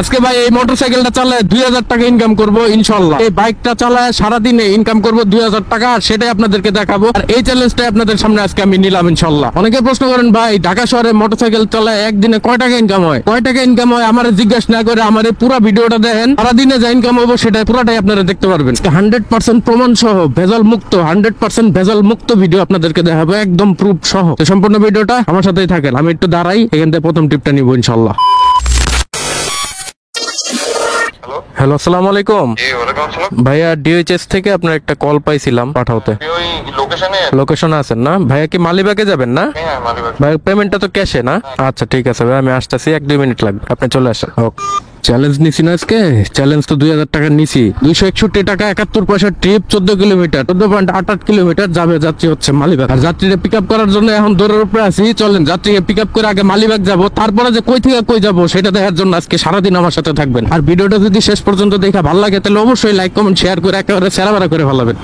আজকে ভাই এই মোটরসাইকেলটা চালায় 2000 টাকা ইনকাম করবো ইনশাল্লাহ। এই বাইকটা চালায় সারাদিনে ইনকাম করবো 2000 টাকা, আর সেটাই আপনাদেরকে দেখাবো। আর এই চ্যালেঞ্জটা আপনাদের সামনে আজকে আমি নিলাম ইনশাল্লাহ। অনেকে প্রশ্ন করেন ভাই ঢাকা শহরে মোটরসাইকেল চালায় একদিনে কয় টাকা ইনকাম হয়, কয় টাকা ইনকাম হয় আমার জিজ্ঞাসা না করে আমার এই পুরো ভিডিওটা দেখেন। সারাদিনে যা ইনকাম হবো সেটা পুরাটাই আপনারা দেখতে পারবেন। 100% প্রমাণ সহ ভেজাল মুক্ত 100% ভেজাল মুক্ত ভিডিও আপনাদেরকে দেখাবো, একদম প্রুফ সহ। তো সম্পূর্ণ ভিডিওটা আমার সাথেই থাকেন। আমি একটু দাঁড়াই, এখান থেকে প্রথম টিপটা নিবো ইনশাল্লাহ। হ্যালো, আসসালামু আলাইকুম ভাইয়া। ডিএইচএস থেকে আপনার একটা কল পাইছিলাম পাঠাওতে। লোকেশনে আছেন না ভাইয়া? কি মালিবাগে যাবেন না ভাই? পেমেন্টটা তো ক্যাশে না? আচ্ছা ঠিক আছে ভাই, আমি আসতেছি, 1-2 মিনিট লাগবে, আপনি চলে আসেন। ওকে। চ্যালেঞ্জ নিছি না আজকে? চ্যালেঞ্জ তো 2000 টাকা নিছি। 261 টাকা 71 পয়সা ট্রিপ, 14 কিলোমিটার, 14.88 কিলোমিটার যাবে। যাত্রী হচ্ছে মালিবাগ। আর যাত্রীরা পিক আপ করার জন্য এখন দৌড়ের উপরে আছি। চলেন যাত্রীকে পিক আপ করে আগে মালিবাগ যাবো, তারপরে যে কই থেকে কই যাবো সেটা দেখার জন্য আজকে সারাদিন আমার সাথে থাকবেন। আর ভিডিওটা যদি শেষ পর্যন্ত দেখা ভালো লাগে তাহলে অবশ্যই লাইক কমেন্ট শেয়ার করে একেবারে সেরাবেরা করে ভালাবেন।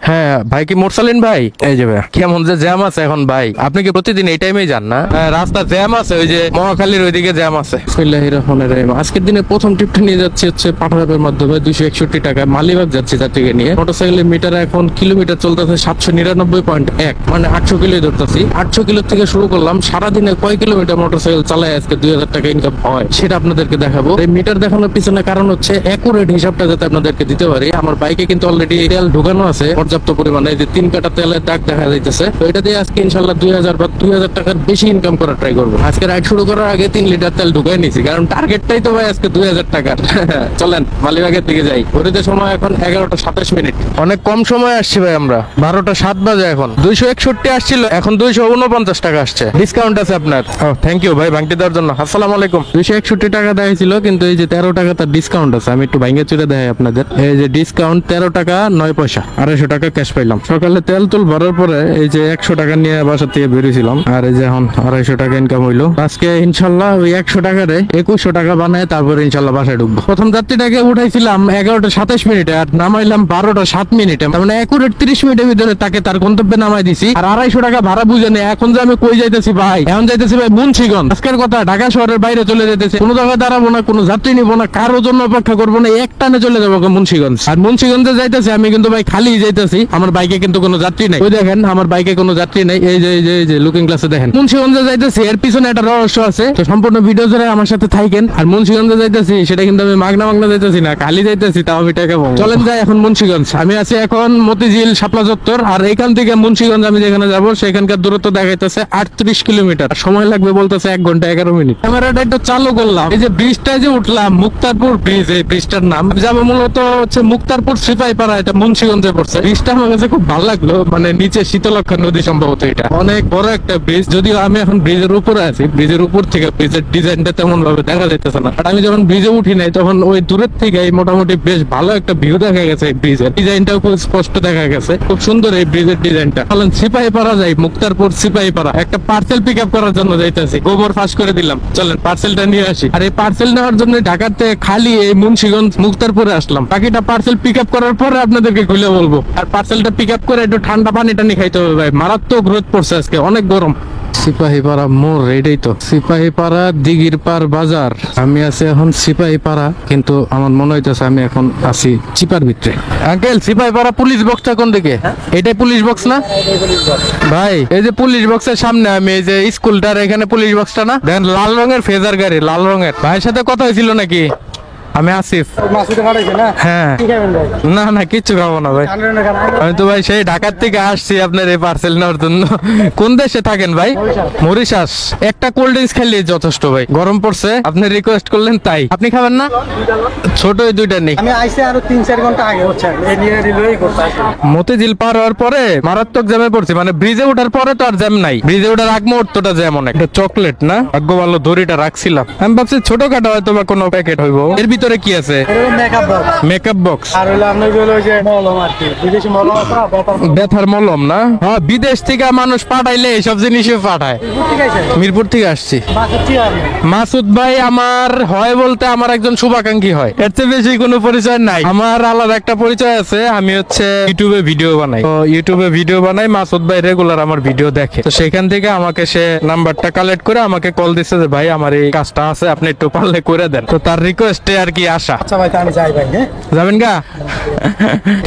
হ্যাঁ ভাই, কি মোরসালিন ভাই? এই যে ভাই, কেমন যে জ্যাম আছে এখন ভাই। আপনি কি প্রতিদিন এই টাইমেই যান না? রাস্তা জ্যাম আছে, ওই যে মহাখালীর ওইদিকে জ্যাম আছে। বিসমিল্লাহির রহমানির রহিম। আজকের দিনে প্রথম ট্রিপটা নিয়ে যাচ্ছি হচ্ছে পাঠাবের মাধ্যমে 261 টাকা মালিবাগ যাচ্ছি যাত্রীকে নিয়ে। মোটরসাইকেলের মিটার এখন কিলোমিটার চলতেছে 799.1, মানে 800 কিলোই ধরতেছি। 800 কিলো থেকে শুরু করলাম। সারাদিনে কয় কিলোমিটার মোটরসাইকেল চালায় আজকে 2000 টাকা ইনকাম হয় সেটা আপনাদেরকে দেখাবো। এই মিটার দেখানোর পিছনে কারণ হচ্ছে অ্যাকুরেট হিসাবটা যাতে আপনাদেরকে দিতে পারি। আমার বাইকে কিন্তু অলরেডি তেল ঢোকানো আছে পর্যাপ্ত পরিমাণে, যে 3 কাটা তেলের দাগ দেখা যাইতেছে। তো এটা দিয়ে আজকে ইনশাল্লাহ 2000 বা 2000 টাকার বেশি ইনকাম করার ট্রাই করবো। আজকে রাইড শুরু করার আগে 3 লিটার তেল ঢুকাই নিছি, কারণ টার্গেটটাই তো ভাই আজকে 2000 টাকার। চলেন মালিবাগের দিকে যাই। ঘড়িতে সময় এখন 11:27। অনেক কম সময় আসছি ভাই আমরা, 12:07 বাজে এখন। 261 আসছিল, এখন 249 টাকা আসছে। ডিসকাউন্ট আছে আপনার? ও থ্যাংক ইউ ভাই ভাঙটি দেওয়ার জন্য। আসসালামু আলাইকুম। 261 টাকা দেখাইছিল, কিন্তু এই যে 13 টাকা তার ডিসকাউন্ট আছে। আমি একটু ভাঙে চুরে দেখাই আপনাদের। এই যে ডিসকাউন্ট 13 টাকা 9 পয়সা, 250 টাকা ক্যাশ পাইলাম। সকালে তেল তুল ভরার পরে এই যে 100 টাকা নিয়ে বাসা থেকে বেরিয়েছিলাম, আর এই যে এখন 250 টাকা ইনকাম হইলো। আজকে ইনশাল্লাহ ওই 100 টাকারে 2100 টাকা বানায় তারপরে ইনশাল্লাহ বাসায় ঢুকবো। প্রথম যাত্রীটাকে উঠাইছিলাম 11:27 আর নামাইলাম 12:07। তার মানে একুরেট 30 মিনিটের ভিতরে তাকে তার গন্তব্যে নামাই দিছি। আর 250 টাকা ভাড়া বুঝে নেই। এখন যে আমি কই যাইতেছি ভাই, এখন যাইতেছি ভাই মুন্সিগঞ্জ। আজকের কথা, ঢাকা শহরের বাইরে চলে যাইতেছি। কোনো জায়গায় দাঁড়াবো না, কোনো যাত্রী নিবো না, কারোর জন্য অপেক্ষা করবো না, এক টানে চলে যাবো মুন্সিগঞ্জ। আর মুন্সিগঞ্জে যাইতেছি আমি কিন্তু ভাই খালি যাইতেছি, আমার বাইকে কিন্তু কোনো যাত্রী নাই। ওই দেখেন আমার বাইকে কোনো যাত্রী নাই। এই যে এই যে লুকিং গ্লাসে দেখেন মুন্সিগঞ্জে যাইতেছি। এর পিছনে একটা রহস্য আছে। তো সম্পূর্ণ ভিডিও ধরে আমার সাথে থাকেন। আর মুন্সিগঞ্জে যাইতেছি সেটা কিন্তু আমি মাগনা যাইতেছি না, খালি যাইতেছি, তাও আমি টাকা পাবো। চলেন যাই এখন মুন্সিগঞ্জ। আমি আছি এখন মতিঝিল শাপলা চত্বর। আর এখান থেকে মুন্সিগঞ্জ আমি যেখানে যাবো সেখানকার দূরত্ব দেখাইতেছে 38 কিলোমিটার। সময় লাগবে বলতেছে 1 ঘন্টা 11 মিনিট। ক্যামেরাটা একটু চালু করলাম। এই যে ব্রিজটায় যে উঠলাম, মুক্তারপুর ব্রিজ, এই ব্রিজটার নাম যাবো মূলত হচ্ছে মুক্তারপুর সিপাহীপাড়া। এটা মুন্সিগঞ্জে পড়ছে। ব্রিজটা আমার কাছে খুব ভালো লাগলো, মানে নিচে শীতলক্ষা নদী সম্ভবত। এটা অনেক বড় একটা ব্রিজ, যদিও আমি এখন ব্রিজের উপরে আছি। ব্রিজের উপর থেকে ব্রিজের ডিজাইনটা তেমন ভাবে দেখা যাইতেছে না। আর আমি যখন ব্রিজে উঠি নাই তখন ওই দূরের থেকে মোটামুটি বেশ ভালো একটা ভিউ দেখা গেছে। ব্রিজের ডিজাইনটাও খুব স্পষ্ট দেখা গেছে, খুব সুন্দর এই ব্রিজের ডিজাইনটা। চলেন সিপাহীপাড়া যাই, মুক্তারপুর সিপাহীপাড়া। একটা পার্সেল পিক আপ করার জন্য যাইতেছি। গোবর ফাঁস করে দিলাম, চলেন পার্সেলটা নিয়ে আসি। আর এই পার্সেল নেওয়ার জন্য ঢাকাতে খালি এই মুন্সিগঞ্জ মুক্তারপুরে আসলাম। বাকিটা পার্সেল পিক আপ করার পরে আপনাদেরকে খুলে বলবো। আর পার্সেলটা পিক আপ করে একটু ঠান্ডা পানি টানি খাইতে হবে ভাই, মারাত্মক রোদ পড়ছে আজকে, অনেক গরম। সিপাহীপাড়া মোড়, এটাই তো সিপাহীপাড়া দিঘির পার বাজার। আমি আছি এখন সিপাহীপাড়া, কিন্তু আমার মনে হইতেছে আমি এখন আছি চিপার ভিতরে। আঙ্কেল, সিপাহীপাড়া পুলিশ বক্সটা কোন দিকে? এটাই পুলিশ বক্স না ভাই? এই যে পুলিশ বক্সের সামনে আমি, এই যে স্কুলটার এখানে পুলিশ বক্সটা না, দেখেন লাল রঙের ফেজার গাড়ি, লাল রঙের। ভাইয়ের সাথে কথা হয়েছিল নাকি? আমি আসিফ। হ্যাঁ, না না কিচ্ছু খাবো না ভাই। আমি তো ভাই সেই ঢাকার থেকে আসছি আপনার এই পার্সেল নেওয়ার জন্য। কোন দেশে থাকেন ভাই? মরিশাস। একটা কোল্ড ড্রিঙ্কস খেলে যথেষ্ট ভাই, গরম পড়ছে, আপনি রিকোয়েস্ট করলেন তাই। আপনি খাবেন না? ছোট ওই দুইটা নেই। আমি আইসে আরো 3-4 ঘন্টা আগে হচ্ছে মতিঝিল পার হওয়ার পরে মারাত্মক জ্যামে পড়ছি। মানে ব্রিজে ওঠার পরে তো আর জ্যাম নাই, ব্রিজে ওঠার আগ মুহূর্তটা জ্যাম অনেক। চকলেট না, ভাগ্য ভালো দড়িটা রাখছিলাম। আমি ভাবছি ছোটখাটো হয়তো বা কোনো প্যাকেট হইব, এর ভিতরে ভিতরে কি আছে? মেকআপ বক্স মেকআপ বক্স আর হলো আপনার হলো যে মলম আর কি, বিদেশি মলম আছে না, ব্যথার মলম না? হ্যাঁ, বিদেশ থেকে মানুষ পাঠাইলে এইসব জিনিসও পাঠায়। ঠিক আছে, মিরপুর থেকে আসছি। মাসুদ ভাই আমার হয় বলতে আমার একজন শুভাকাঙ্ক্ষী হয়, এর চেয়ে বেশি কোনো পরিচয় নাই। আমার আলাদা একটা পরিচয় আছে, আমি হচ্ছে ইউটিউবে ভিডিও বানাই। তো ইউটিউবে ভিডিও বানাই, মাসুদ ভাই রেগুলার আমার ভিডিও দেখে। তো সেখান থেকে আমাকে সে নাম্বারটা কালেক্ট করে আমাকে কল দিচ্ছে যে ভাই আমার এই কাজটা আছে, আপনি একটু পারলে করে দেন। তো তার রিকোয়েস্টে আর কি আসা। আচ্ছা ভাই, আমি যাই ভাই। হ্যাঁ, যাবেন গা?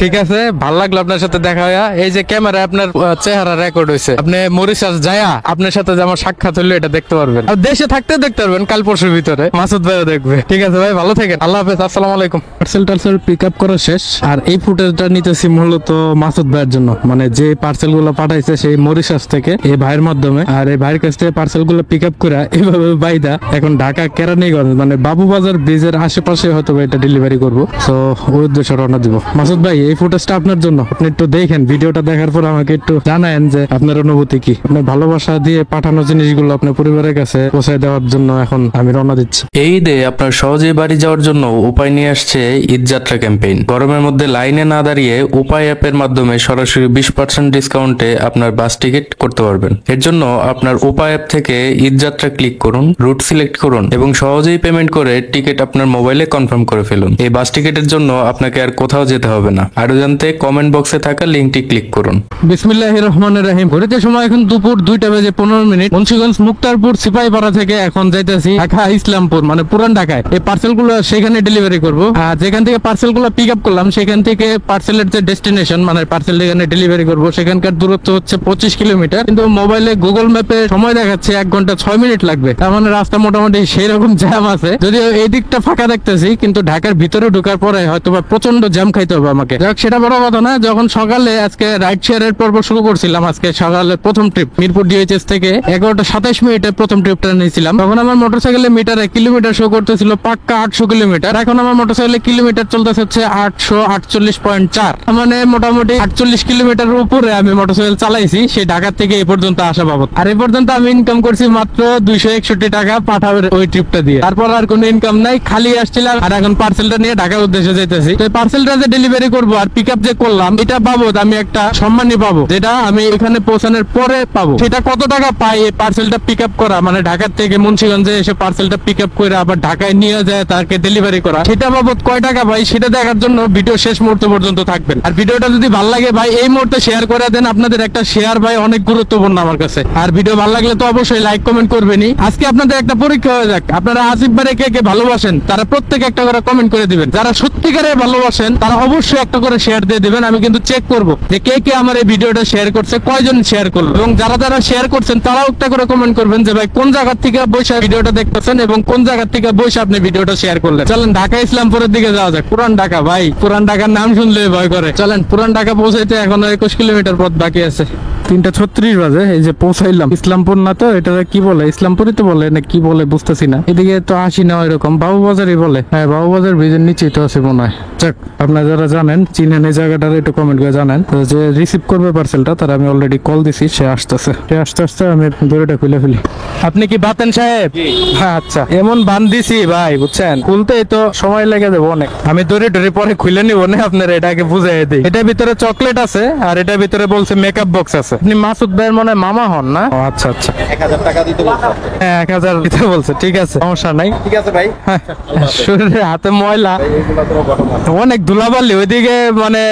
ঠিক আছে, ভাল লাগলো আপনার সাথে দেখা হইয়া। এই যে ক্যামেরায় আপনার চেহারা রেকর্ড হয়েছে, আপনি মরিশাস যায়া আপনার সাথে যে আমার সাক্ষাৎ হইলো এটা দেখতে পারবেন। আর দেশে থাকতে দেখতে পারবেন, কাল পরশুর ভিতরে মাসুদ ভাইও দেখবে। ঠিক আছে ভাই, ভালো থাকেন, আল্লাহ হাফেজ, আসসালামু আলাইকুম। পার্সেল টার্সেল পিক আপ করা শেষ, আর এই ফুটেজটা নিতেছি মূলত মাসুদ ভাইয়ের জন্য, মানে যে পার্সেল গুলো পাঠাইছে সেই মরিশাস থেকে এই ভাইয়ের মাধ্যমে। আর এই ভাইয়ের কাছ থেকে পার্সেল গুলো পিক আপ করে এইভাবে বাইদা এখন ঢাকা কেরানীগঞ্জ মানে বাবুবাজার ব্রিজের আশেপাশে হয়তো এটা ডেলিভারি করবো। তো ওই উদ্দেশ্যে রওনা দিব। মাসুদ ভাই, এই ফুটেজটা আপনার জন্য, আপনি একটু দেখেন, ভিডিওটা দেখার পর আমাকে একটু জানায়েন যে আপনার অনুভূতি কি। আপনার ভালোবাসা দিয়ে পাঠানো জিনিসগুলো আপনার পরিবারের কাছে পৌঁছে দেওয়ার জন্য এখন আমি রওনা দিচ্ছি। এই ঈদে আপনার সহজেই বাড়ি যাওয়ার জন্য উপায় নিয়ে আসছে ঈদ যাত্রা ক্যাম্পেইন। গরমের মধ্যে লাইনে না দাঁড়িয়ে উপায় অ্যাপের মাধ্যমে সরাসরি 20% ডিসকাউন্টে আপনার বাস টিকিট করতে পারবেন। এর জন্য আপনার উপায় অ্যাপ থেকে ঈদ যাত্রা ক্লিক করুন, রুট সিলেক্ট করুন এবং সহজেই পেমেন্ট করে টিকিট আপনার মোবাইলে কনফার্ম করে ফেলুন। এই বাস টিকিটের জন্য আপনাকে আর কোথাও যেতে হবে না। আরো জানতে কমেন্ট বক্সে থাকা লিঙ্কটি ক্লিক করুন। বিসমিল্লাহির রহমানির রহিম। ঘড়িতে সময় এখন দুপুর 2:15। মুন্সিগঞ্জ মুক্তারপুর সিপাহীপাড়া থেকে এখন যাইতেছি ঢাকা ইসলামপুর, মানে পুরান ঢাকায়। এই পার্সেল গুলো সেখানে ডেলিভারি করবো। আর যেখান থেকে পার্সেল গুলো পিক আপ করলাম সেখান থেকে পার্সেলের যে ডেস্টিনেশন, মানে পার্সেল যেখানে ডেলিভারি করবো সেখানকার দূরত্ব হচ্ছে 25 কিলোমিটার। কিন্তু মোবাইলে গুগল ম্যাপে সময় দেখাচ্ছে 1 ঘন্টা 6 মিনিট লাগবে। তার মানে রাস্তা মোটামুটি সেই রকম জ্যাম আছে। যদিও এই দিকটা ফাঁকা দেখতেছি, কিন্তু ঢাকার ভিতরে ঢোকার পরে হয়তো বা প্রচন্ড জ্যাম খাইতে হবে আমাকে। যাক, সেটা বড় কথা না। যখন সকালে আজকে রাইড শেয়ারের পর্ব শুরু করছিলাম, আজকে সকালে প্রথম ট্রিপ মিরপুর ডিএইচএস থেকে 11:27 প্রথম ট্রিপটা নিয়েছিলাম, তখন আমার মোটরসাইকেলে মিটারে কিলোমিটার শো করতেছিল পাক্কা 800 কিলোমিটার। এখন আমার মোটরসাইকেলে কিলোমিটার চলতেছে হচ্ছে 848.4, মানে মোটামুটি 48 কিলোমিটার উপরে আমি মোটরসাইকেল চালাইছি সেই ঢাকা থেকে এই পর্যন্ত আসা বাবদ। আর এই পর্যন্ত আমি ইনকাম করছি মাত্র 261 টাকা পাঠাবের ওই ট্রিপটা দিয়ে। তারপর আর কোনো ইনকাম নাই, খালি আসছিলাম। আর এখন পার্সেলটা নিয়ে ঢাকার উদ্দেশ্যে যাইতেছি। তো পার্সেলটা যে ডেলিভারি করবো আর পিক আপ যে করলাম, এটা বাবদ আমি একটা সম্মানী পাবো, যেটা আমি এখানে পৌঁছানোর পরে পাবো। সেটা কত টাকা পাই এই পার্সেলটা পিক আপ করা, মানে ঢাকার থেকে মুন্সিগঞ্জে এসে পার্সেলটা পিক আপ করে আবার ঢাকায় নিয়ে যায় তাকে ডেলিভারি করা, সেটা বাবদ কয় টাকা পাই সেটা দেখার জন্য ভিডিও শেষ মুহূর্ত পর্যন্ত থাকবেন। আর ভিডিওটা যদি ভালো লাগে ভাই এই মুহূর্তে শেয়ার করে দেন। আপনাদের একটা শেয়ার ভাই অনেক গুরুত্বপূর্ণ আমার কাছে। আর ভিডিও ভালো লাগলে তো অবশ্যই লাইক কমেন্ট করবেনই। আজকে আপনাদের একটা পরীক্ষা হয়ে যাক, আপনারা আসিফ ভাইকে কে কে ভালোবাসেন তারা প্রত্যেক একটা করে কমেন্ট করে দিবেন। যারা সত্যিকারে ভালোবাসেন তারা অবশ্যই একটা করে শেয়ার দিয়ে দিবেন। আমি কিন্তু চেক করব যে কে কে আমার এই ভিডিওটা শেয়ার করছে, কয়জন শেয়ার করলো, এবং যারা যারা শেয়ার করছেন তারাও একটা করে কমেন্ট করবেন যে ভাই কোন জায়গা থেকে বসে ভিডিওটা দেখতেছেন এবং কোন জায়গা থেকে বসে আপনি ভিডিওটা শেয়ার করলেন। চলেন ঢাকা ইসলামপুরের দিকে যাওয়া যাক। পুরান ঢাকা ভাই, পুরান ঢাকার নাম শুনলে ভয় করে। চলেন, পুরান ঢাকা পৌঁছাইতে এখনো 21 কিলোমিটার পথ বাকি আছে। 3:36 বাজে, এই যে পৌঁছাইলাম। ইসলামপুর না তো, এটা কি বলে, ইসলামপুরই তো বলে না কি বলে বুঝতেছি না। এদিকে তো আসি না এরকম, বাবুবাজারই বলে। হ্যাঁ, বাবুবাজার ব্রিজের নিচেই তো আছে মনে হয়। যাক, আপনারা যারা জানেন চিনেন এই জায়গাটার একটু কমেন্ট করে জানেন। তো যে রিসিভ করবে পার্সেলটা তার আমি অলরেডি কল দিছি, সে আসতেছে। আস্তে আস্তে আমি দড়িটা খুলে ফেলি। আপনি কি বাতেন সাহেব? হ্যাঁ, আচ্ছা। এমন বান দিছি ভাই, বুঝছেন, খুলতেই তো সময় লেগে যাবে অনেক। আমি দড়ি পরে খুলে নিব না, আপনারা এটাকে বুঝাই দিই। এটার ভিতরে চকলেট আছে আর এটার ভিতরে বলছে মেকআপ বক্স আছে। আপনি মাসুদ ভাইয়ের মনে হয় মামা হন না? আচ্ছা আচ্ছা, 1000 টাকা দিতে বলছে। হ্যাঁ, 1000 দিতে বলছে। ঠিক আছে, সমস্যা নাই। ঠিক আছে ভাই। শরীরে হাতে ময়লা, অনেক ধুলাবালি ওইদিকে, মানে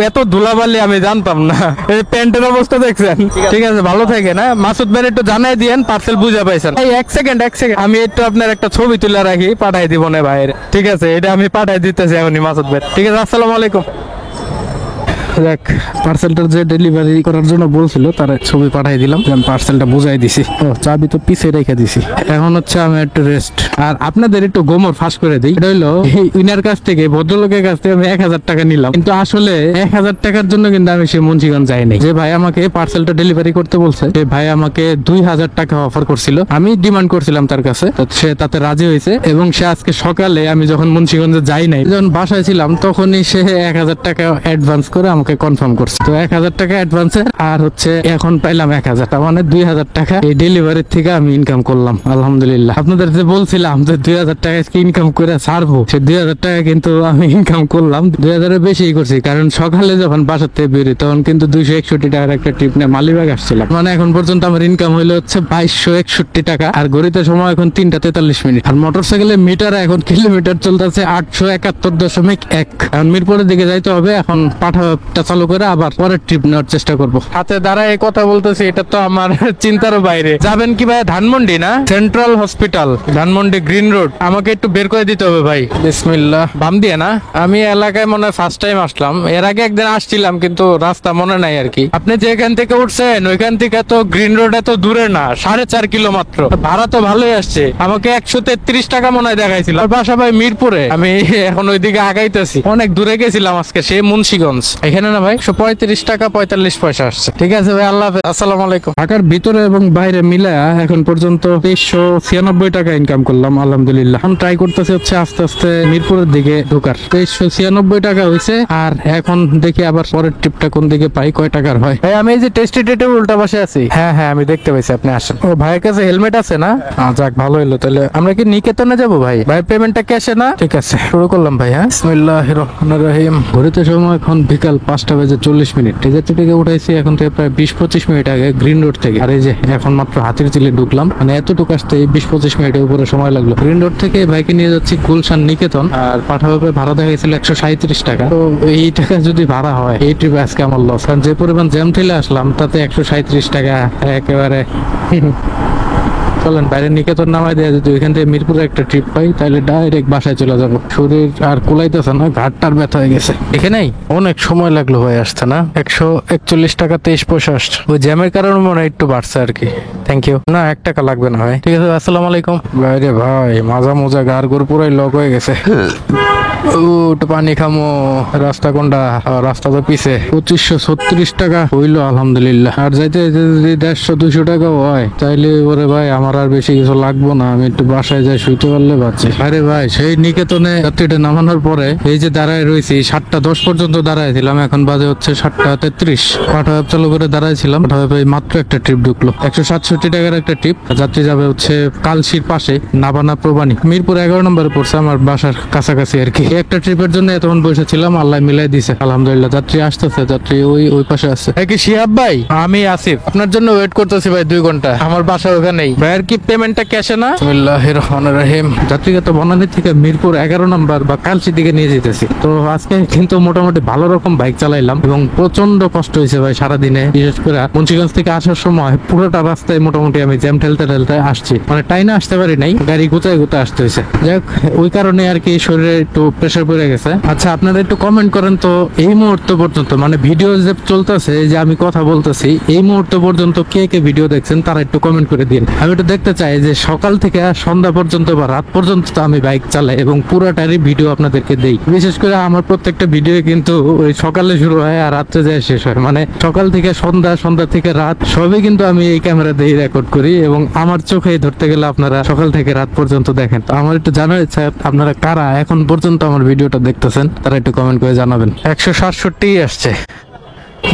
এত ধুলাবালি আমি জানতাম না। এই প্যান্টের অবস্থা দেখছেন? ঠিক আছে, ভালো থাকেন। হ্যাঁ, মাসুদ ভাই একটু জানাই দিয়েন পার্সেল বুঝা পাইছেন। এই এক সেকেন্ড আমি একটু আপনার একটা ছবি তুলে রাখি, পাঠাই দিব না ভাইয়ের। ঠিক আছে, এটা আমি পাঠাই দিতেছি এখনই মাসুদ ভাই। ঠিক আছে, আসসালামু আলাইকুম। দেখ, পার্সেলটা যে ডেলিভারি করার জন্য বলছিল তার ছবি পাঠাই দিলাম, আমি পার্সেলটা বুঝাই দিছি। ও, চাবি তো পিছে রেখে দিছি। এখন হচ্ছে আমি একটু রেস্ট। আর আপনাদের একটু গোমর ফাঁস করে দিই, এটা হইলো উনার কাছ থেকে, ভদ্রলোকের কাছ থেকে আমি 1000 টাকা নিলাম, কিন্তু আসলে 1000 টাকার জন্য কিন্তু আমি সে মুন্সিগঞ্জ যাইনি। যে ভাই আমাকে পার্সেলটা ডেলিভারি করতে বলছে সে ভাই আমাকে 2000 টাকা অফার করছিল। আমি ডিমান্ড করছিলাম তার কাছে, সে তাতে রাজি হয়েছে। এবং সে আজকে সকালে আমি যখন মুন্সিগঞ্জে যাই নাই, যখন বাসায় ছিলাম তখনই সে 1000 টাকা অ্যাডভান্স করে আমাকে ওকে কনফার্ম করছে। তো 1000 টাকা অ্যাডভান্সে আর হচ্ছে এখন পাইলাম 1000 টাকা, মানে 2000 টাকা এই ডেলিভারির থেকে আমি ইনকাম করলাম আলহামদুলিল্লাহ। আপনাদের যে বলছিলাম যে 2000 টাকা ইনকাম করে ছাড়বো, সে 2000 টাকা কিন্তু আমি ইনকাম করলাম। 2000 এর বেশি করছি, কারণ সকালে যখন বাসার থেকে বেরোই তখন কিন্তু 261 টাকার একটা ট্রিপ নিয়ে মালিবাগ আসছিলাম। মানে এখন পর্যন্ত আমার ইনকাম হইলো হচ্ছে 2261 টাকা। আর ঘড়িতে সময় এখন 3:43। আর মোটরসাইকেলের মিটার এখন কিলোমিটার চলতেছে 871.1। এখন মিরপুরের দিকে যাইতে হবে। এখন পাঠাটা চালু করে আবার পরের ট্রিপ নেওয়ার চেষ্টা করব। হাতে দাঁড়ায় কথা বলতেছি, এটা তো আমার চিন্তারও বাইরে। যাবেন কি ভাই? ধানমন্ডি না, central hospital, Dhanmondi green road. আমাকে একটু বের করে দিতে হবে ভাই। বিসমিল্লাহ। বাম দিয়ে না? আমি এলাকায় মনে হয় ফার্স্ট টাইম আসলাম। এর আগে একদিন আসছিলাম কিন্তু রাস্তা মনে নাই আর কি। আপনি যেখান থেকে উঠছেন ওইখান থেকে তো গ্রিন রোড এত দূরে না, 4.5 কিলো মাত্র। ভাড়া তো ভালোই আসছে। আমাকে 133 টাকা মনে হয় দেখাইছিল। আর বাসা ভাই মিরপুরে। আমি এখন ওইদিকে আগাইতেছি। অনেক দূরে গেছিলাম আজকে, সে মুন্সিগঞ্জ। এখানে না ভাই 135 টাকা 45 পয়সা আসছে। ঠিক আছে ভাই, আল্লাহ হাফেজ, আসসালামু আলাইকুম। ঢাকার ভিতরে এবং বাইরে মিলায়া এখন পর্যন্ত 2396 টাকা ইনকাম করলাম আলহামদুলিল্লাহ। এখন ট্রাই করতেছি হচ্ছে আস্তে আস্তে মিরপুরের দিকে ঢোকার। 2396 টাকা হয়েছে। আর এখন দেখি আবার পরের ট্রিপটা কোন দিকে পাই, কয় টাকার হয়। ভাই আমি এই যে টেস্টি টেটের উল্টা পাশে আছি। হ্যাঁ হ্যাঁ, আমি দেখতে পাইছি, আপনি আসেন। ও ভাইয়ের কাছে হেলমেট আছে না? যাক, ভালো হলো। তাহলে আমরা কি নিকেতনে যাবো ভাই? ভাই পেমেন্টটা ক্যাশে না? ঠিক আছে, শুরু করলাম ভাই। হ্যাঁ, বিসমিল্লাহির রহমানির রহিম। ঘড়িতে সময় এখন বিকাল 5:40। টিকেট থেকে উঠাইছি এখন থেকে প্রায় 20-25 মিনিট আগে গ্রিন রোড থেকে। আর এই যে এখন মাত্র হাতির চিলে ঢুকলাম, মানে এতটুকু আসতে 20-25 মিনিটের উপরে সময় লাগলো। গ্রিন রোড থেকে ভাইকে নিয়ে যাচ্ছি গুলশান নিকেতন। আর পাঠাভাবে ভাড়া দেখাইছিল 137 টাকা। তো এই টাকা যদি ভাড়া হয়, এই ট্রিপে আজকে আমার লস। কারণ যে পরিমাণ জ্যাম ঠেলে আসলাম তাতে 137 টাকা একেবারে। চলেন বাইরে নিকেতন নামাই দেয়া, যদি ওইখান থেকে মিরপুরে একটা ট্রিপ পাই তাহলে ডাইরেক্ট বাসায় চলে যাবো। শরীর আর কুলাইতেছে না, ঘাটটার ব্যথা হয়ে গেছে। এখানেই অনেক সময় লাগলো ভাই আসতে না? 141 টাকা 23 পয়সা আসছে। ওই জ্যামের কারণে মনে হয় একটু বাড়ছে আর কি। Thank you. না, 1 টাকা লাগবে না ভাই। ঠিক আছে, আসসালামু আলাইকুম। বাইরে ভাই মাজা মোজা গার গোর পুরাই লক হয়ে গেছে। উঠ পানি খামো। রাস্তা কোনটা? রাস্তা তো পিছে। 2536 টাকা হইলো আলহামদুলিল্লাহ। আর যাইতে যদি 150-200 টাকা হয় তাইলে ওরে ভাই আমার আর বেশি কিছু লাগবো না। আমি একটু বাসায় যাই, শুইতে পারলে বাঁচি। আরে ভাই সেই নিকেতনে যাত্রীটা নামানোর পরে এই যে দাঁড়ায় রয়েছি, 7:10 পর্যন্ত দাঁড়ায় ছিলাম। এখন বাজে হচ্ছে 7:33। পাঠাভাব চালু করে দাঁড়াইছিলাম। পাঠাভাবে মাত্র একটা ট্রিপ ঢুকলো, 167 টাকার একটা ট্রিপ। যাত্রী যাবে হচ্ছে কালশির পাশে, নাবানা প্রবাণী। মিরপুর 11 নম্বরে পড়ছে, আমার বাসার কাছাকাছি আর কি। একটা ট্রিপের জন্য এতক্ষণ বসেছিলাম, আল্লাহ মিলাই দিছে আলহামদুলিল্লাহ। যাত্রী আসতেছে, যাত্রী ওই পাশে আছে। কি শিহাব ভাই? আমি আসিফ, আপনার জন্য ওয়েট করতেছি ভাই 2 ঘন্টা। আমার বাসা ওখানেই। ভাইয়ের কি পেমেন্টটা ক্যাশে না? বিসমিল্লাহির রহমানির রহিম। যাত্রীকে তো বনানী থেকে মিরপুর 11 নম্বর বা কালশির দিকে নিয়ে যেতেছি। তো আজকে কিন্তু মোটামুটি ভালো রকম বাইক চালাইলাম এবং প্রচন্ড কষ্ট হয়েছে ভাই সারাদিনে। বিশেষ করে মুন্সিগঞ্জ থেকে আসার সময় পুরোটা রাস্তায় মোটামুটি আমি জ্যাম ঠেলতে ঠেলতে আসছি, মানে টাইনে আসতে পারি নাই, গাড়ি গুতায় গুতায় আসতে হয়েছে। যাক, ওই কারণে আর কি শরীরে একটু প্রেশার পড়ে গেছে। আচ্ছা, আপনারা একটু কমেন্ট করেন তো, এই মুহূর্ত পর্যন্ত মানে ভিডিও যে চলতেছে, যে আমি কথা বলতেছি, এই মুহূর্ত পর্যন্ত কে কে ভিডিও দেখছেন তারা একটু কমেন্ট করে দিন। আমি একটু দেখতে চাই যে সকাল থেকে সন্ধ্যা পর্যন্ত বা রাত পর্যন্ত তো আমি বাইক চালাই এবং পুরোটারই ভিডিও আপনাদেরকে দেই। বিশেষ করে আমার প্রত্যেকটা ভিডিও কিন্তু ওই সকালে শুরু হয় আর রাত্রে যায় শেষ হয়, মানে সকাল থেকে সন্ধ্যা, সন্ধ্যা থেকে রাত, সবই কিন্তু আমি এই ক্যামেরা দিয়ে রেকর্ড করি এবং আমার চোখে ধরতে গেলে আপনারা সকাল থেকে রাত পর্যন্ত দেখেন। তো আমার একটু জানার ইচ্ছা, আপনারা কারা এখন পর্যন্ত আমার ভিডিওটা দেখতেছেন তারা একটু কমেন্ট করে জানাবেন। 167 আসছে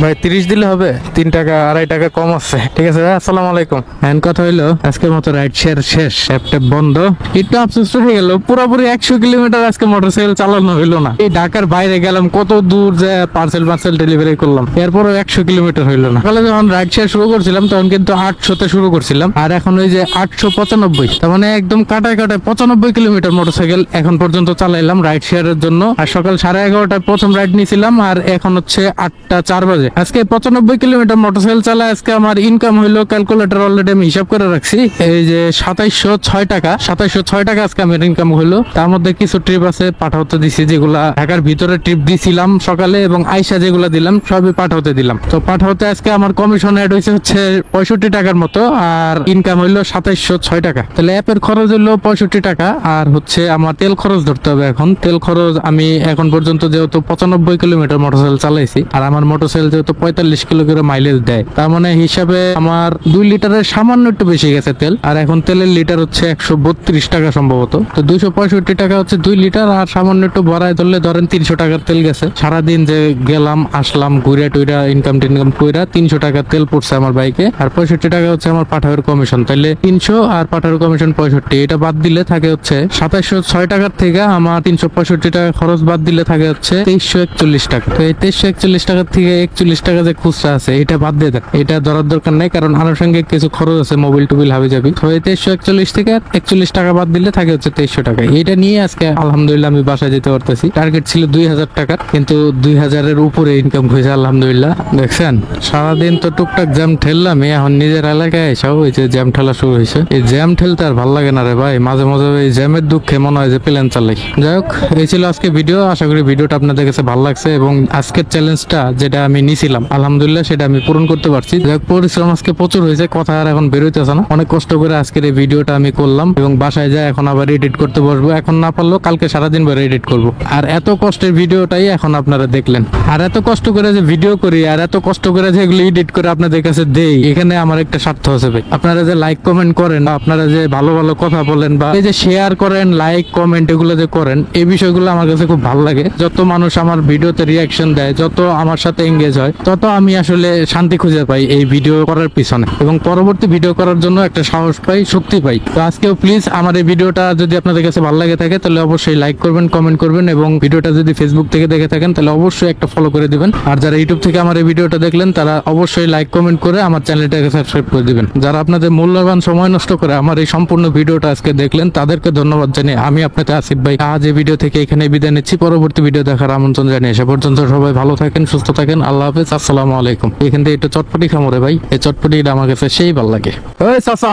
ভাই, 30 দিলে হবে। 3 টাকা 2.5 টাকা কম আছে। ঠিক আছে ভাই, আসসালামু আলাইকুম। এন্ড কথা হইলো আজকের মতো রাইড শেয়ার শেষ, অ্যাপটা বন্ধ। একটু আফসোস হয়ে গেল, পুরোপুরি 100 কিলোমিটার আজকে মোটরসাইকেল চালানো হইলো না। এই ঢাকার বাইরে গেলাম, কত দূর যে পার্সেল ডেলিভারি করলাম, এরপরও 100 কিলোমিটার হইলো না। সকালে যখন রাইড শেয়ার শুরু করছিলাম তখন কিন্তু 800-তে শুরু করছিলাম, আর এখন ওই যে 895, তার মানে একদম কাটায় 95 কিলোমিটার মোটরসাইকেল এখন পর্যন্ত চালাইলাম রাইড শেয়ারের জন্য। আর সকাল 11:30টায় প্রথম রাইড নিয়েছিলাম, আর এখন হচ্ছে 8:04 বাজে। আজকে 95 কিলোমিটার মোটরসাইকেল চালায় আজকে আমার ইনকাম হইলো, ক্যালকুলেটর অলরেডি আমি হিসাব করে রাখছি, এই যে 2706 টাকা। 2706 টাকা আজকে আমার ইনকাম হইলো। তার মধ্যে কিছু ট্রিপ আছে পাঠাতে দিছি, যেগুলা ঢাকার ভিতরে ট্রিপ দিছিলাম সকালে, এবং আইসা যেগুলা দিলাম সবই পাঠাতে দিলাম। তো পাঠাতে আজকে আমার কমিশন অ্যাড হয়েছে হচ্ছে 65 টাকার মতো, আর ইনকাম হইলো 2706 টাকা। তাহলে অ্যাপের খরচ হইলো 65 টাকা, আর হচ্ছে আমার তেল খরচ ধরতে হবে। এখন তেল খরচ আমি এখন পর্যন্ত যেহেতু 95 কিলোমিটার মোটরসাইকেল চালাইছি, আর আমার মোটরসাইকেল তেল যেহেতু 45 কিলো করে মাইলেজ দেয়, তার মানে হিসাবে আমার 2 লিটারের সামান্য একটু বেশি গেছে তেল। আর এখন তেলের লিটার হচ্ছে 132 টাকা সম্ভবত। তো 265 টাকা হচ্ছে 2 লিটার, আর সামান্য একটু ভরায় ধরলে ধরেন 300 টাকার তেল গেছে। সারাদিন যে গেলাম আসলাম ঘুরে টুইরা ইনকাম টিনকাম কইরা 300 টাকা তেল পড়ছে আমার বাইকে। আর 65 টাকা হচ্ছে আমার পাঠাওয়ের কমিশন, তাইলে 300 আর পাঠাওয়ের কমিশন 65, এটা বাদ দিলে থাকে হচ্ছে 2706 টাকার থেকে আমার 365 টাকা খরচ বাদ দিলে থাকে হচ্ছে 2341 টাকা। তো এই 2341 টাকার থেকে 41 টাকা যে খুচরা আছে এটা বাদ দিয়ে দেন, এটা ধরার দরকার নাই, কারণ আনুষঙ্গিক কিছু খরচ আছে, মোবাইল টুবিল হাবি যাবি। তো এই 2341 থেকে 41 টাকা বাদ দিলে থাকে হচ্ছে 2300 টাকা। এটা নিয়ে আজকে আলহামদুলিল্লাহ আমি বাসায় যেতে পারতেছি। টার্গেট ছিল 2000 টাকা, কিন্তু 2000-এর উপরে ইনকাম হয়েছে আলহামদুলিল্লাহ। দেখছেন সারাদিন তো টুকটাক জ্যাম ঠেললাম, এখন নিজের এলাকায় এসেও এই যে জ্যাম ঠেলা শুরু হয়েছে। এই জ্যাম ঠেলতে আর ভালো লাগে না রে ভাই, মাঝে মাঝে এই জ্যামের দুঃখে মনে হয় যে প্লেন চালাই। যাই হোক, এই ছিল আজকে ভিডিও। আশা করি ভিডিওটা আপনাদের কাছে ভালো লাগছে এবং আজকের চ্যালেঞ্জটা যেটা আমি নিছিলাম আলহামদুলিল্লাহ সেটা আমি পূরণ করতে পারছি। যাই হোক, পরিশ্রম আজকে প্রচুর হয়েছে, কথা আর এখন বেরোইতেছে না। অনেক কষ্ট করে আজকের এই ভিডিওটা আমি করলাম এবং বাসায় যাই এখন আবার এডিট করতে বসবো। এখন না পারলেও কালকে সারাদিন ভরে এডিট করব। আর এত কষ্টের ভিডিওটাই এখন আপনারা দেখলেন। আর এত কষ্ট করে যে ভিডিও করি আর এত কষ্ট করে যে এগুলো এডিট করে আপনাদের কাছে দেই, এখানে আমার একটা স্বার্থ আছে ভাই। আপনারা যে লাইক কমেন্ট করেন, আপনারা যে ভালো ভালো কথা বলেন, বা এই যে শেয়ার করেন, লাইক কমেন্ট এগুলো যে করেন, এই বিষয়গুলো আমার কাছে খুব ভালো লাগে। যত মানুষ আমার ভিডিওতে রিয়াকশন দেয়, যত আমার সাথে এঙ্গেজ হয়, তত আমি আসলে শান্তি খুঁজে পাই এই ভিডিও করার পিছনে, এবং পরবর্তী ভিডিও করার জন্য একটা সাহস পাই, শক্তি পাই। তো আজকেও প্লিজ আমার এই ভিডিওটা যদি আপনাদের কাছে ভালো লাগে থাকে তাহলে অবশ্যই লাইক করবেন, কমেন্ট করবেন, এবং ভিডিওটা যদি ফেসবুক থেকে দেখে থাকেন তাহলে অবশ্যই একটা ফলো করে দিবেন। আর যারা ইউটিউব থেকে আমার এই ভিডিওটা দেখলেন তারা অবশ্যই লাইক কমেন্ট করে আমার চ্যানেলটাকে সাবস্ক্রাইব করে দিবেন। যারা আপনাদের মূল্যবান সময় নষ্ট করে আমার এই সম্পূর্ণ ভিডিওটা আজকে দেখলেন তাদেরকে ধন্যবাদ জানিয়ে আমি আপনাদের আসিফ ভাই আজ এই ভিডিও থেকে এখানে বিদায় নিচ্ছি। পরবর্তী ভিডিও দেখার আমন্ত্রণ জানিয়ে সে পর্যন্ত সবাই ভালো থাকেন, সুস্থ থাকেন। আল্লাহ হাফেজ, আসসালামু আলাইকুম। এখান থেকে একটু চটপটি খামো রে ভাই, এই চটপটিটা আমার কাছে সেই ভালো লাগে। ওই চাচা,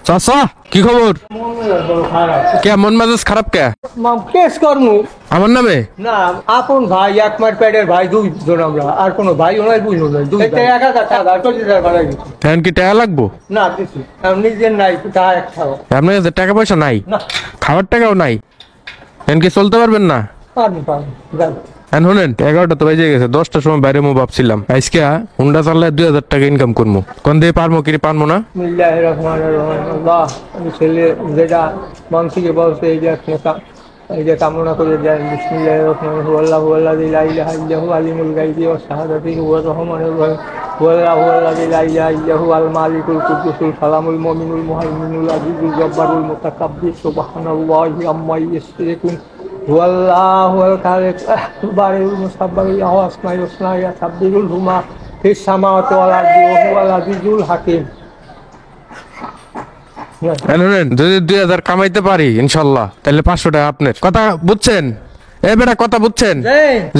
চাচা কি খবর? কে মন মেজাজ খারাপ কে? কেস করমু আমার নামে? না, আপন ভাই, এক মার পেটের ভাই, দুইজন আমরা, আর কোনো ভাই ওনার বুঝলো না। 1000 টাকা 20,000 বাড়াই দিচ্ছি। এখন কি টাকা লাগবো? না দিচ্ছি, নিজের নাই, টাকা এক খাও আপনার কাছে টাকা পয়সা নাই? না, খাবার টাকাও নাই? এখন কি চলতে পারবেন না? পারবো যান। এখন শুনেন, 11টা তো বেজে গেছে, 10টার সময় বাইরে মো ভাবছিলাম আজকে হুন্ডা চাললে 2000 টাকা ইনকাম করবো। কোন দিয়ে পারবো কি পারবো না? বিসমিল্লাহির রহমানির রহিম। আল্লাহ, আমি ছেলে যেটা মন থেকে বলছে এই যে কামনা করে যায়। বিসমিল্লাহির রহমানির রহিম। আল্লাহু আল্লাযী লা ইলাহা ইল্লা হু আলিমুল গায়বি ওয়াশ শাহাদাতি ওয়া রহমানুর রহিম। আল্লাহু আল্লাযী লা ইলাহা ইল্লা হু আল মালিকুল কুদ্দুসুল সালামুল মুমিনুল মুহাইমিনুল আজিজুল জব্বারুল মুতাকাব্বির সুবহানাল্লাহি আম্মা ইউশরিকুন। ওয়াল্লাহুল খালিক বারিউল মুসাব্বিরুল আসমাউল হুসনা ইয়াসাব্বিরুল হুমা ফিস সামাওয়াতি ওয়াল আরদি ওয়া হুয়াল আজিজুল হাকীম। শুনেন, যদি 2000 কামাইতে পারি ইনশাল্লাহ তাহলে 500 টাকা আপনার। কথা বুঝছেন? এ বেটা কথা বুঝছেন?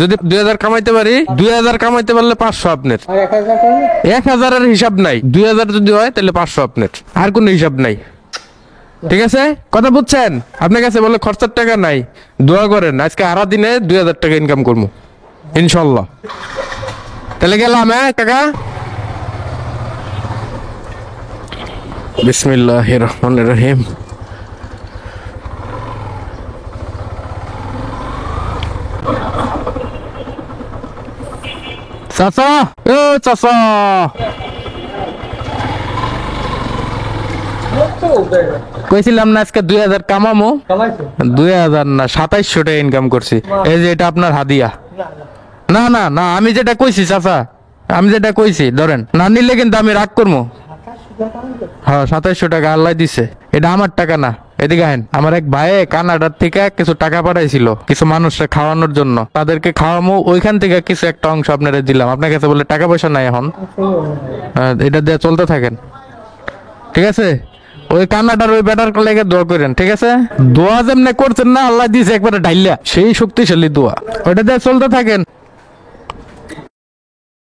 যদি 2000 কামাইতে পারি, 2000 কামাইতে পারলে 500 আপনার। 1000-এর হিসাব নাই, 2000 যদি হয় তাহলে 500 আপনার, আর কোনো হিসাব নাই। ঠিক আছে, কথা বুঝছেন? আপনার কাছে বলে খরচার টাকা নাই, দোয়া করেন আজকে সারা দিনে 2000 টাকা ইনকাম করবো ইনশাল্লাহ। তাহলে গেলাম, হ্যাঁ কাকা। বিসমিল্লাহির রহমানির রহিম। চাচা, ও চাচা, কইছিলাম না আজকে 2000 কামামো? 2000 না, 2700 টাকা ইনকাম করছি। এই যে এটা আপনার হাদিয়া। না না না, আমি যেটা কইছি চাচা, আমি যেটা কইছি ধরেন, না নিলে কিন্তু আমি রাগ করবো। হ্যাঁ, 2700 টাকা আল্লাহ দিছে, এটা আমার টাকা না। এদিকে আহেন, আমার এক ভাই কানাডার থেকে কিছু টাকা পাঠাইছিল কিছু মানুষকে খাওয়ানোর জন্য, তাদেরকে খাওয়ামো, ওইখান থেকে কিছু একটা অংশ আপনারা দিলাম। আপনার কাছে বলে টাকা পয়সা নাই এখন, এটা দিয়ে চলতে থাকেন, ঠিক আছে? ওই কানাডার ওই ব্যাটার লেগে দোয়া করেন, ঠিক আছে? দোয়া যেমনি করছেন না, আল্লাহ দিছে একবারে ঢাইলা, সেই শক্তিশালী দোয়া, ওইটা দিয়ে চলতে থাকেন।